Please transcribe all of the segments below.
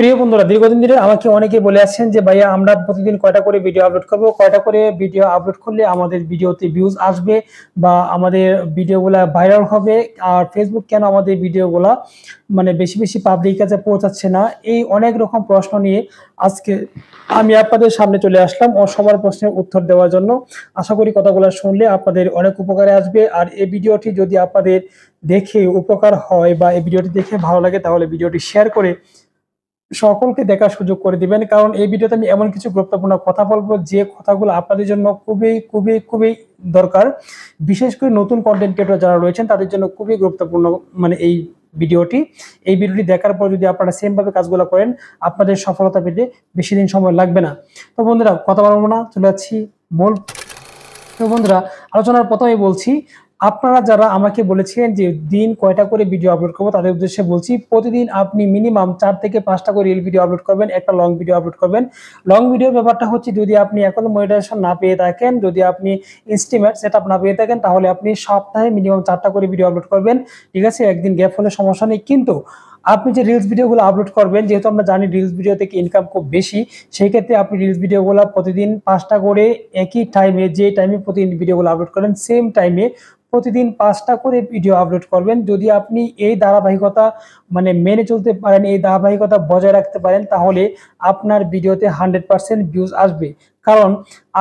প্রিয় বন্ধুরা, দীর্ঘদিন ধরে আমাকে অনেকে বলে আসছেন যে ভাইয়া আমরা প্রতিদিন কয়টা করে ভিডিও আপলোড করব, কয়টা করে ভিডিও আপলোড করলে আমাদের ভিডিওতে ভিউজ আসবে বা আমাদের ভিডিওগুলা ভাইরাল হবে, আর ফেসবুক কেন আমাদের ভিডিওগুলা মানে বেশি বেশি পাবলিক কাছে পৌঁছাচ্ছে না। এই অনেক রকম প্রশ্ন নিয়ে আজকে আমি আপনাদের সামনে চলে আসলাম ও সবার প্রশ্নের উত্তর দেওয়ার জন্য। আশা করি কথাগুলো শুনলে আপনাদের অনেক উপকারে আসবে। আর এই ভিডিওটি যদি আপনাদের দেখে উপকার হয় বা এই ভিডিওটি দেখে ভালো লাগে তাহলে ভিডিওটি শেয়ার করে সকলকে দেখার সুযোগ করে দিবেন, কারণ এই ভিডিওতে আমি এমন কিছু গুরুত্বপূর্ণ কথা বলবো যে কথাগুলো আপনাদের জন্য খুবই খুবই খুবই দরকার। বিশেষ করে নতুন কন্টেন্ট ক্রিয়েটর যারা রয়েছেন তাদের জন্য খুবই গুরুত্বপূর্ণ মানে এই ভিডিওটি দেখার পর যদি আপনারা সেম ভাবে কাজগুলো করেন আপনাদের সফলতা পেতে বেশি দিন সময় লাগবে না। তো বন্ধুরা, কথা বলবো না, চলে যাচ্ছি মূল। তো বন্ধুরা, আলোচনার প্রথমেই বলছি, আপনারা যারা আমাকে বলেছিলেন যে দিন কয়টা করে ভিডিও আপলোড করবো তাদের উদ্দেশ্যে বলছি, প্রতিদিন আপনি মিনিমাম 4 থেকে 5টা করে রিল ভিডিও আপলোড করবেন, একটা লং ভিডিও আপলোড করবেন। লং ভিডিও ব্যাপারটা হচ্ছে, যদি আপনি এখনো মনিটাইজেশন না পেয়ে থাকেন, যদি আপনি ইনস্টিমেট সেটআপ না পেয়ে থাকেন, তাহলে আপনি সপ্তাহে মিনিমাম 4টা করে ভিডিও আপলোড করবেন। ঠিক আছে, একদিন গ্যাপ হলে সমস্যা নেই, কিন্তু আপনি যে রিলস ভিডিওগুলো আপলোড করবেন, যেহেতু আমরা জানি রিলস ভিডিও থেকে ইনকাম খুব বেশি, সেই ক্ষেত্রে আপনি রিলস ভিডিওগুলো প্রতিদিন 5টা করে একই টাইমে, যে টাইমে প্রতিদিন ভিডিওগুলো আপলোড করেন সেম টাইমে প্রতিদিন 5টা করে ভিডিও আপলোড করবেন। যদি আপনি এই ধারাবাহিকতা মানে মেনে চলতে পারেন, এই ধারাবাহিকতা বজায় রাখতে পারেন, তাহলে আপনার ভিডিওতে 100% ভিউজ আসবে। কারণ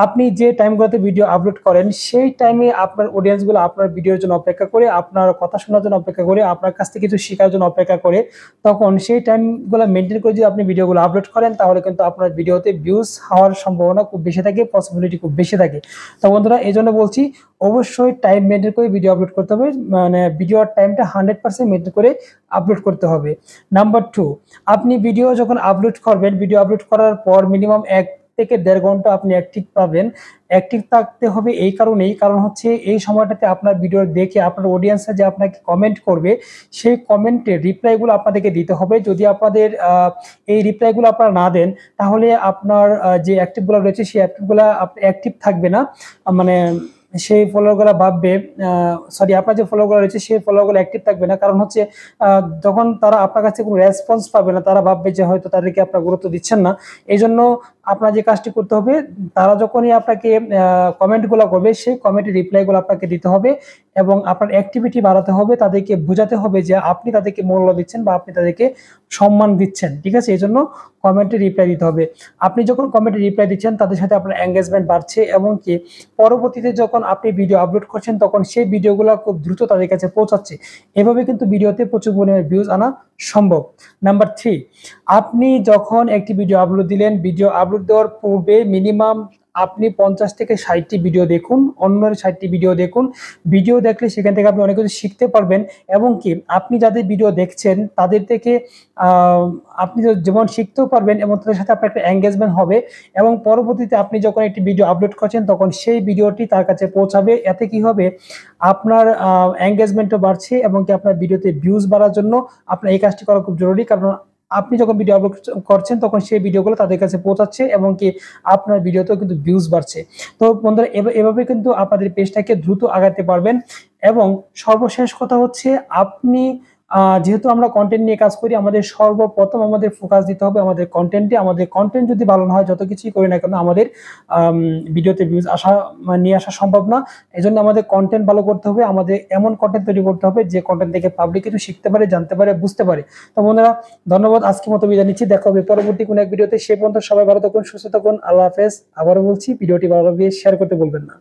আপনি যে টাইমগুলোতে ভিডিও আপলোড করেন সেই টাইমে আপনার অডিয়েন্সগুলো আপনার ভিডিওর জন্য অপেক্ষা করে, আপনার কথা শোনার জন্য অপেক্ষা করে, আপনার কাছ থেকে কিছু শেখার জন্য অপেক্ষা করে। তখন সেই টাইমগুলো মেনটেন করে যদি আপনি ভিডিওগুলো আপলোড করেন তাহলে কিন্তু আপনার ভিডিওতে ভিউজ হওয়ার সম্ভাবনা খুব বেশি থাকে, পসিবিলিটি খুব বেশি থাকে। তো বন্ধুরা, এই জন্য বলছি অবশ্যই টাইম মেনটেন করে ভিডিও আপলোড করতে হবে, মানে ভিডিওর টাইমটা 100% মেনটেন করে আপলোড করতে হবে। নাম্বার 2, আপনি ভিডিও যখন আপলোড করবেন, ভিডিও আপলোড করার পর মিনিমাম 1 থেকে 1.5 ঘন্টা আপনি অ্যাক্টিভ পাবেন। অ্যাক্টিভ থাকতে হবে এই কারণেই, কারণ হচ্ছে এই সময়টাতে আপনার ভিডিও দেখে আপনার অডিয়েন্সরা যে আপনাকে কমেন্ট করবে সেই কমেন্টের রিপ্লাইগুলো আপনাদেরকে দিতে হবে। যদি আপনাদের এই রিপ্লাইগুলো আপনারা না দেন তাহলে আপনার যে অ্যাক্টিভগুলো রয়েছে সেই অ্যাক্টিভগুলো অ্যাক্টিভ থাকবে না, মানে সেই ফলোগুলো ভাববে, সরি, আপনার যে ফলোগুলো রয়েছে সেই ফলোগুলো অ্যাক্টিভ থাকবে না। কারণ হচ্ছে যখন তারা আপনার কাছে কোনো রেসপন্স পাবে না, তারা ভাববে যে হয়তো তাদেরকে আপনার গুরুত্ব দিচ্ছেন না। এই জন্য আপনার যে কাজটি করতে হবে, তারা যখনই আপনাকে কমেন্টগুলো করবে সেই কমেন্টের রিপ্লাইগুলো আপনাকে দিতে হবে এবং আপনার অ্যাক্টিভিটি বাড়াতে হবে, তাদেরকে বোঝাতে হবে যে আপনি তাদেরকে মূল্য দিচ্ছেন বা আপনি তাদেরকে সম্মান দিচ্ছেন। ঠিক আছে, এই জন্য কমেন্টে রিপ্লাই দিতে হবে। আপনি যখন কমেন্টে রিপ্লাই দিচ্ছেন তাদের সাথে আপনার এঙ্গেজমেন্ট বাড়ছে, এবং কি পরবর্তীতে যখন আপনি ভিডিও আপলোড করছেন তখন সেই ভিডিওগুলো খুব দ্রুত তাদের কাছে পৌঁছাচ্ছে। এভাবে কিন্তু ভিডিওতে প্রচুর পরিমাণে ভিউজ আনা সম্ভব। নাম্বার 3, আপনি যখন একটি ভিডিও আপলোড দিলেন, ভিডিও আপলোড দেওয়ার পূর্বে মিনিমাম আপনি 50 থেকে 60টি ভিডিও দেখুন, অন্যের 60টি ভিডিও দেখুন। ভিডিও দেখলে সেখান থেকে আপনি অনেক কিছু শিখতে পারবেন, এবং কি আপনি যাদের ভিডিও দেখছেন তাদের থেকে আপনি যেমন শিখতেও পারবেন এবং তাদের সাথে আপনার একটা এঙ্গেজমেন্ট হবে, এবং পরবর্তীতে আপনি যখন একটি ভিডিও আপলোড করছেন তখন সেই ভিডিওটি তার কাছে পৌঁছাবে। এতে কি হবে, আপনার এঙ্গেজমেন্টও বাড়ছে, এবং কি আপনার ভিডিওতে ভিউজ বাড়ার জন্য আপনার এই কাজটি করা খুব জরুরি। কারণ আপনি যখন ভিডিও আপলোড করছেন তখন সেই ভিডিওগুলো তাদের কাছে পৌঁছাচ্ছে, এবং কি আপনার ভিডিওতেও কিন্তু ভিউজ বাড়ছে। তো বন্ধুরা, এভাবে কিন্তু আপনাদের পেজটাকে দ্রুত আগাতে পারবেন। এবং সর্বশেষ কথা হচ্ছে, আপনি যেহেতু আমরা কন্টেন্ট নিয়ে কাজ করি, আমাদের সর্বপ্রথম আমাদের ফোকাস দিতে হবে আমাদের কন্টেন্টে। আমাদের কন্টেন্ট যদি ভালো না হয়, যত কিছুই করি না কেন আমাদের ভিডিওতে ভিউজ নিয়ে আসা সম্ভব না। এই জন্য আমাদের কন্টেন্ট ভালো করতে হবে, আমাদের এমন কন্টেন্ট তৈরি করতে হবে যে কন্টেন্ট থেকে পাবলিক কিছু শিখতে পারে, জানতে পারে, বুঝতে পারে। তো বন্ধুরা, ধন্যবাদ, আজকের মতো বিদায় নিচ্ছি। দেখা হবে পরবর্তী কোনো এক ভিডিওতে। সে পর্যন্ত সবাই ভালো থাকুন, সুস্থ থাকুন, আল্লাহ হাফেজ। আবারও বলছি, ভিডিওটি ভালো লাগলে শেয়ার করতে বলবেন না।